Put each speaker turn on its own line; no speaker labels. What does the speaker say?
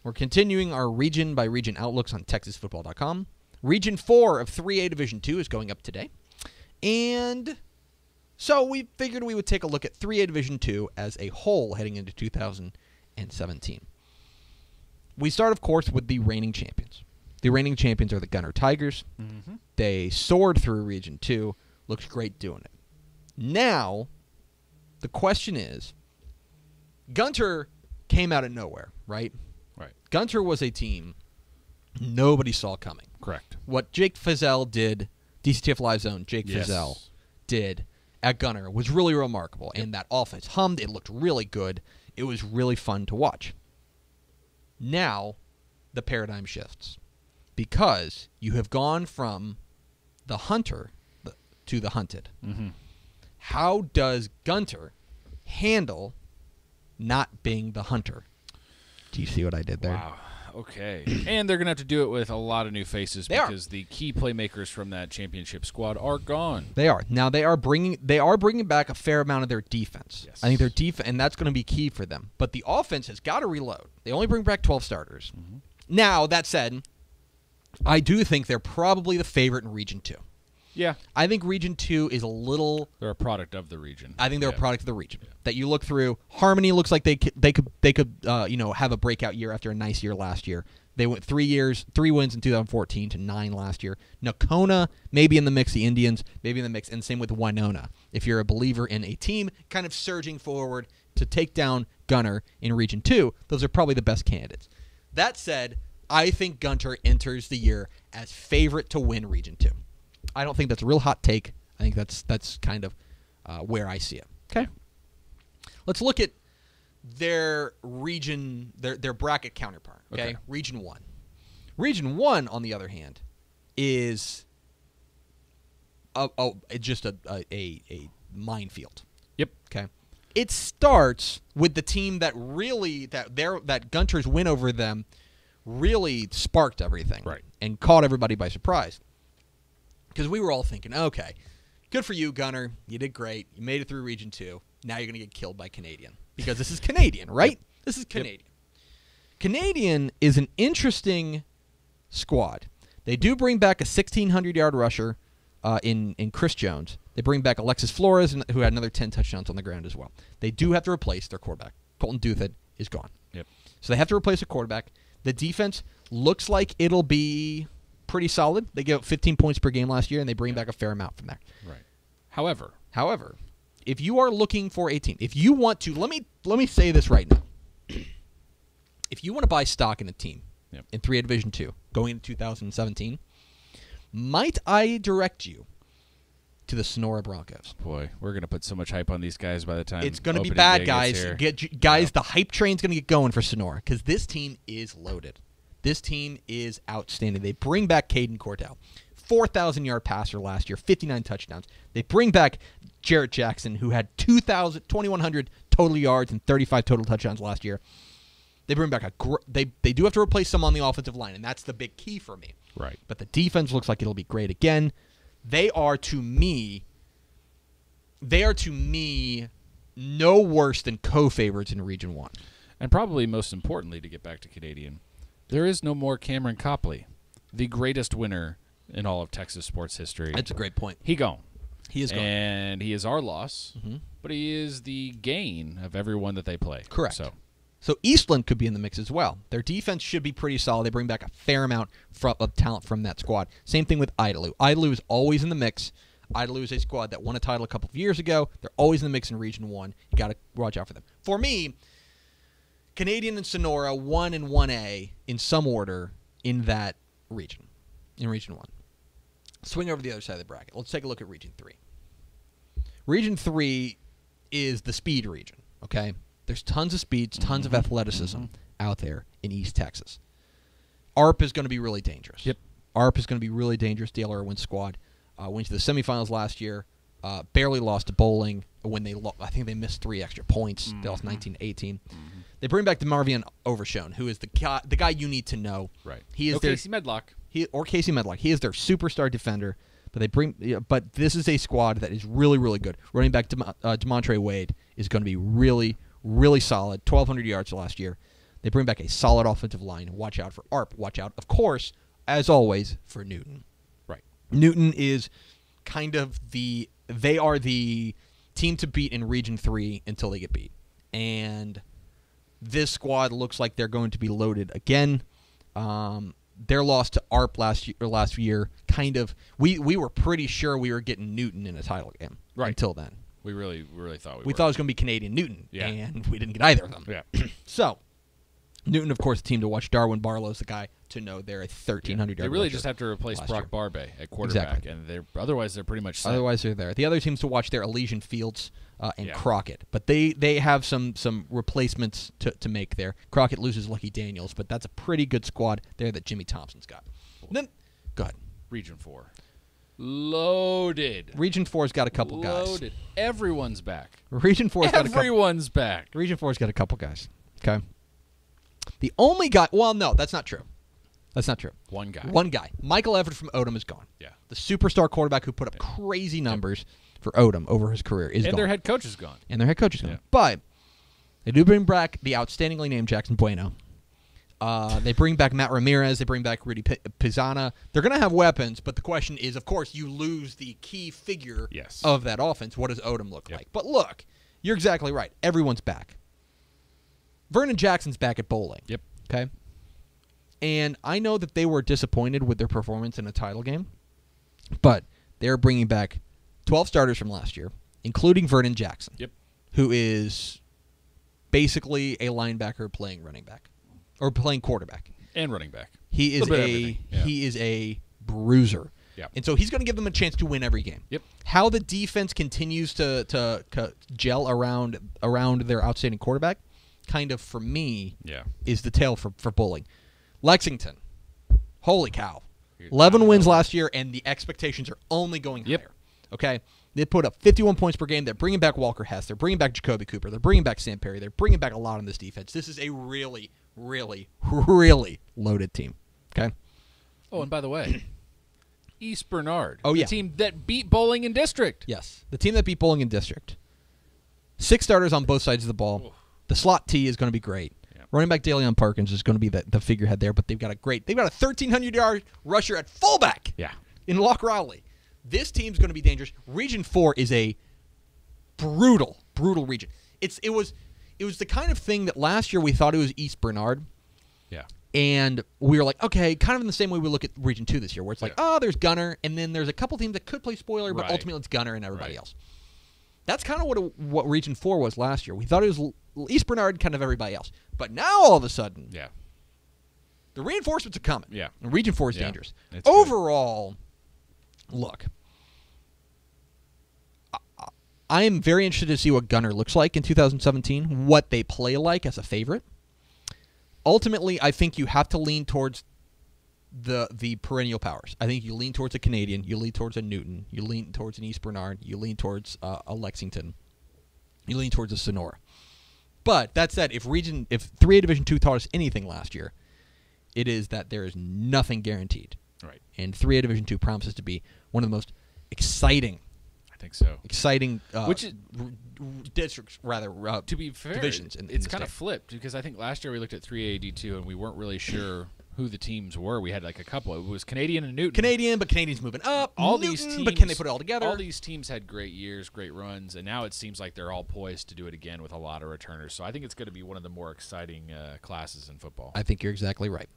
We're continuing our region-by-region outlooks on TexasFootball.com. Region 4 of 3A Division 2 is going up today. And so we figured we would take a look at 3A Division 2 as a whole heading into 2017. We start, of course, with the reigning champions. The reigning champions are the Gunter Tigers.
Mm-hmm.
They soared through Region 2. Looked great doing it. Now, the question is, Gunter came out of nowhere, right?
Right.
Gunter was a team nobody saw coming.
Correct.
What Jake Fizzell did, DCTF Live Zone, Jake Fizzell did at Gunter was really remarkable. Yep. And that offense hummed. It looked really good. It was really fun to watch. Now, the paradigm shifts. Because you have gone from the hunter to the hunted.
Mm-hmm.
How does Gunter handle not being the hunter? Do you see what I did there?
Wow. Okay. And they're going to have to do it with a lot of new faces because the key playmakers from that championship squad are gone.
They are. Now they are bringing back a fair amount of their defense.
Yes.
I think their defense, and that's going to be key for them. But the offense has got to reload. They only bring back 12 starters.
Mm-hmm.
Now, that said, I do think they're probably the favorite in Region 2.
Yeah.
I think Region 2 is a little...
They're a product of the region.
I think they're a product of the region. Yeah. That you look through. Harmony looks like they could have a breakout year after a nice year last year. They went 3 wins in 2014 to 9 last year. Nakona maybe in the mix. The Indians maybe in the mix. And same with Winona. If you're a believer in a team kind of surging forward to take down Gunter in Region 2, those are probably the best candidates. That said, I think Gunter enters the year as favorite to win Region 2. I don't think that's a real hot take. I think that's kind of where I see it. Okay. Let's look at their region, their bracket counterpart. Okay. Region 1. Region 1, on the other hand, is just a minefield.
Yep.
Okay. It starts with the team that really that Gunter's win over them really sparked everything,
right,
and caught everybody by surprise. Because we were all thinking, okay, good for you, Gunter. You did great. You made it through Region 2. Now you're going to get killed by Canadian. Because this is Canadian, right? Yep. This is Canadian. Yep. Canadian is an interesting squad. They do bring back a 1,600-yard rusher in Chris Jones. They bring back Alexis Flores, who had another 10 touchdowns on the ground as well. They do have to replace their quarterback. Colton Duthid is gone.
Yep. So
they have to replace a quarterback. The defense looks like it'll be pretty solid. They gave up 15 points per game last year, and they bring back a fair amount from there.
Right. However,
if you are looking for a team, if you want to, let me say this right now. If you want to buy stock in a team in 3A Division 2 going into 2017, might I direct you to the Sonora Broncos?
Boy, we're going to put so much hype on these guys by the time
it's going to be bad, guys. The hype train's going to get going for Sonora because this team is loaded. This team is outstanding. They bring back Caden Cordell, 4,000-yard passer last year, 59 touchdowns. They bring back Jarrett Jackson, who had 2,100 total yards and 35 total touchdowns last year. They bring back they do have to replace some on the offensive line, and that's the big key for me.
Right.
But the defense looks like it'll be great again. They are to me no worse than co-favorites in Region 1.
And probably most importantly, to get back to Canadian, there is no more Cameron Copley, the greatest winner in all of Texas sports history.
That's a great point.
He gone.
He is gone.
And he is our loss, but he is the gain of everyone that they play.
Correct. So Eastland could be in the mix as well. Their defense should be pretty solid. They bring back a fair amount of talent from that squad. Same thing with Idalou. Idalou is always in the mix. Idalou is a squad that won a title a couple of years ago. They're always in the mix in Region 1. You got to watch out for them. For me, Canadian and Sonora 1 and 1A in some order in that region, in Region 1. Swing over to the other side of the bracket. Let's take a look at Region 3. Region 3 is the speed region, okay? There's tons of speeds, tons of athleticism out there in East Texas. ARP is going to be really dangerous.
Yep.
ARP is going to be really dangerous. Dale Irwin's squad went to the semifinals last year, barely lost to Bowling when they I think they missed 3 extra points. They lost 19-18. They bring back DeMarvion Overshone, who is the guy you need to know.
Right.
He is
Casey Medlock.
Casey Medlock. He is their superstar defender. But this is a squad that is really, really good. Running back DeMontre Wade is going to be really, really solid. 1,200 yards last year. They bring back a solid offensive line. Watch out for Arp. Watch out, of course, as always, for Newton.
Right.
Newton is kind of they are the team to beat in Region 3 until they get beat. And this squad looks like they're going to be loaded again. Their loss to ARP last year, kind of, we were pretty sure we were getting Newton in a title game until then.
We really thought
we thought it was going to be Canadian Newton,
yeah.
and we didn't get either of them.
Yeah.
So, Newton, of course, the team to watch. Darwin Barlow's the guy to know. They're a 1,300 yard.
They really just have to replace Brock Barbe at quarterback, and otherwise they're pretty much set.
Otherwise they're there. The other teams to watch there are Elysian Fields and Crockett, but they have some replacements to make there. Crockett loses Lucky Daniels, but that's a pretty good squad there that Jimmy Thompson's got. And then, go ahead.
Region 4. Loaded.
Region 4's got a couple guys.
Loaded. Everyone's back.
Region 4's got a couple.
Everyone's back.
Region 4's got a couple guys. Okay. The only guy. Well, no, that's not true. That's not true.
One guy.
One guy. Michael Everett from Odom is gone.
Yeah.
The superstar quarterback who put up crazy numbers for Odom over his career is gone.
And their head coach is gone.
And their head coach is gone.
Yeah.
But they do bring back the outstandingly named Jackson Bueno. They bring back Matt Ramirez. They bring back Rudy Pizzana. They're going to have weapons, but the question is, of course, you lose the key figure of that offense. What does Odom look like? But look, you're exactly right. Everyone's back. Vernon Jackson's back at bowling.
Yep.
Okay? And I know that they were disappointed with their performance in a title game, but they're bringing back 12 starters from last year, including Vernon Jackson, who is basically a linebacker playing running back. Or playing quarterback
and running back.
He is a bruiser.
Yep.
And so he's going to give them a chance to win every game.
Yep.
How the defense continues to gel around their outstanding quarterback, kind of for me, is the tale for bowling. Lexington, holy cow, 11 wins last year, and the expectations are only going higher. Okay. They put up 51 points per game. They're bringing back Walker Hess. They're bringing back Jacoby Cooper. They're bringing back Sam Perry. They're bringing back a lot on this defense. This is a really, really, really loaded team. Okay?
Oh, and by the way, East Bernard.
Oh, yeah.
The team that beat Bowling in District.
Yes. The team that beat Bowling in District. 6 starters on both sides of the ball.
Oof.
The slot T is going to be great. Yep. Running back DeLeon Parkins is going to be the figurehead there, but they've got a 1,300-yard rusher at fullback in Locke Rowley. This team's going to be dangerous. Region 4 is a brutal region. It was the kind of thing that last year we thought it was East Bernard.
Yeah.
And we were like, okay, kind of in the same way we look at Region 2 this year, where it's like, there's Gunter, and then there's a couple teams that could play spoiler, but ultimately it's Gunter and everybody else. That's kind of what Region 4 was last year. We thought it was East Bernard, kind of everybody else. But now all of a sudden, the reinforcements are coming.
Yeah.
And Region 4 is dangerous.
It's
overall, look, I am very interested to see what Gunter looks like in 2017, what they play like as a favorite. Ultimately, I think you have to lean towards the perennial powers. I think you lean towards a Canadian, you lean towards a Newton, you lean towards an East Bernard, you lean towards a Lexington, you lean towards a Sonora. But that said, if 3A Division II taught us anything last year, it is that there is nothing guaranteed.
Right.
And 3A Division II promises to be one of the most exciting.
I think so.
Exciting,
which is,
districts rather.
To be fair,
divisions.
It's kind of flipped because I think last year we looked at 3A D2 and we weren't really sure who the teams were. We had like a couple. It was Canadian and Newton.
Canadian, but Canadian's moving up.
All
Newton,
these teams,
but can they put it all together?
All these teams had great years, great runs, and now it seems like they're all poised to do it again with a lot of returners. So I think it's going to be one of the more exciting classes in football.
I think you're exactly right.